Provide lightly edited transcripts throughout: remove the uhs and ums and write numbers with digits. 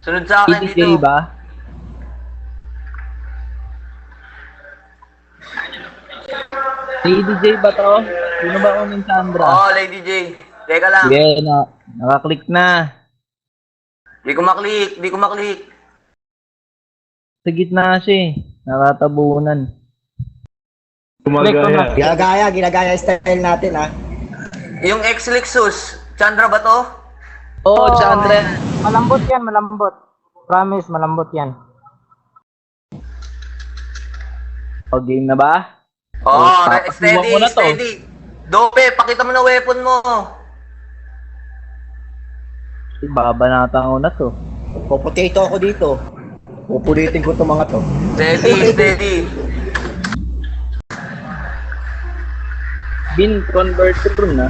Sunod sa akin EDJ dito. ba? Si EDJ ba to? Sino ba unin Sandra? Oo, Lady J. Teka lang. Sige, nakaklik na. Di ko maklik. Di ko maklik. Sa gitna siya eh. Nakatabunan. Gumagaya. Ginagaya style natin ah. Yung ex-Lexus. Chandra ba to? Oo, Sandra. Malambot yan, malambot. Promise, malambot yan. O, game na ba? Oo, tapos steady, iwan ko na to. steady. Dope, pakita mo na weapon mo. Babanatan ko na to. Popotato ako dito. Pupulitin ko itong mga to. Steady, steady. Bin converter na.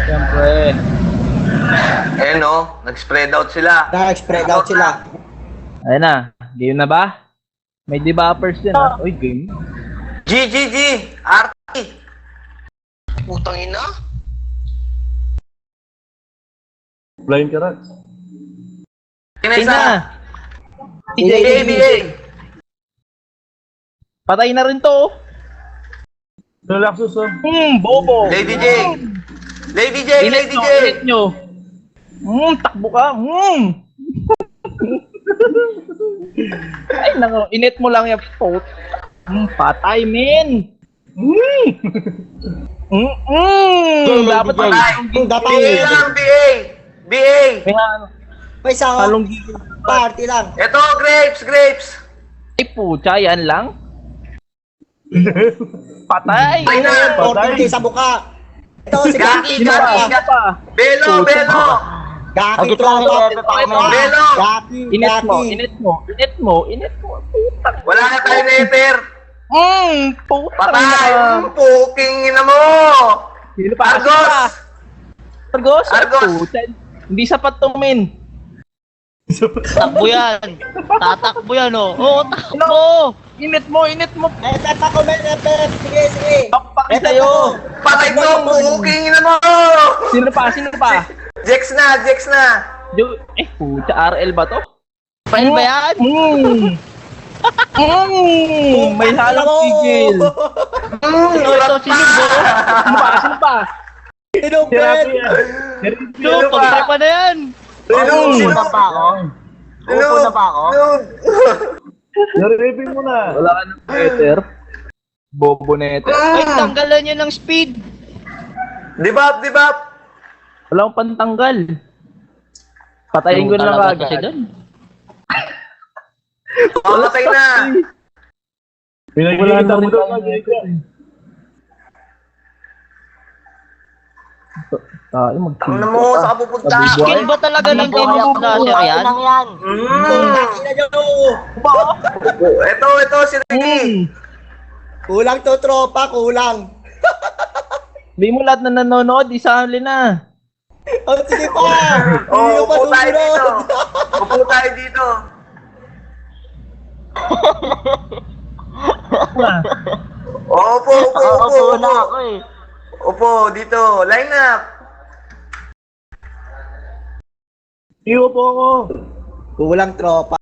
Siyempre. Eh no, nag-spread out sila. Nag-spread out sila. Ayun na. Game na ba? May debuffers din ha. Uy, game. G, G, G. RT. Putang ina. Blind ka rin. Game Kinesa. na. BA, BA. Patay na rin to. Relaxus oh. Bobo. Lady J. Lady J, Init Lady nyo, J. init nyo. Takbo ka. Ay, nako, init mo lang yung pot. Patay, men. Dapat Patay. Dapat BA lang, BA. BA. may may isang halong gigil. party lang. Ito, grapes, grapes. Ay, pucha, yan lang. Patay. Patay na. 450 sa buka. Ito si Gaki, Gaki. Gaki, Ano pa? Belo, Belo. Gaki Ang gitna tropa. ni Epe pa kami. Belo. Gaki, Init mo, Gaki. init mo, init mo, init mo. Putang. Wala na tayo nether. Putang. Patay. na. Puking ina mo. Sino pa? Argos. Argos. Argos. Pucha, hindi sapat to, men. Takbo yan. Tatakbo yan oh. Oo, takbo. Init mo, init mo. Epep ako, men. Epep. Sige, sige. Pakpaki Epep sa'yo. ako. Patay to. Puking ina mo. Sino pa? Sino pa? Jex na, Jex na. Pucha, RL ba to? File ba yan? May halang tigil. Ito, sinubo. Sino pa? Sino pa? Sino, Si Rafi men? yan. Ito, pagtripa na yan. Sinod. Upo na pa ako. Upo na pa ako. Sinod. Nareving mo na. Wala ka ng better. Bobo na ito. Ay, tanggalan niya ng speed. Dibap, dibap. Wala akong pantanggal. Patayin ko na lang Talaga kasi agad. dun. Mamatay na. Pinagkikita mo doon. Tayo Ang na mo, saan ka pupunta? Skin ba talaga ng Game Dasher yan? Lang yan. Ina nyo. Ito, si Ricky. Kulang to, tropa. Kulang. Hindi mo lahat na nanonood, isali na. Oh, sige pa. Oh, Hindi pa upo tayo dito. susunod. Upo tayo dito. Upo, upo, upo. Upo na ako eh. Upo, dito. Line up. Iyo po ako. Kulang, tropa.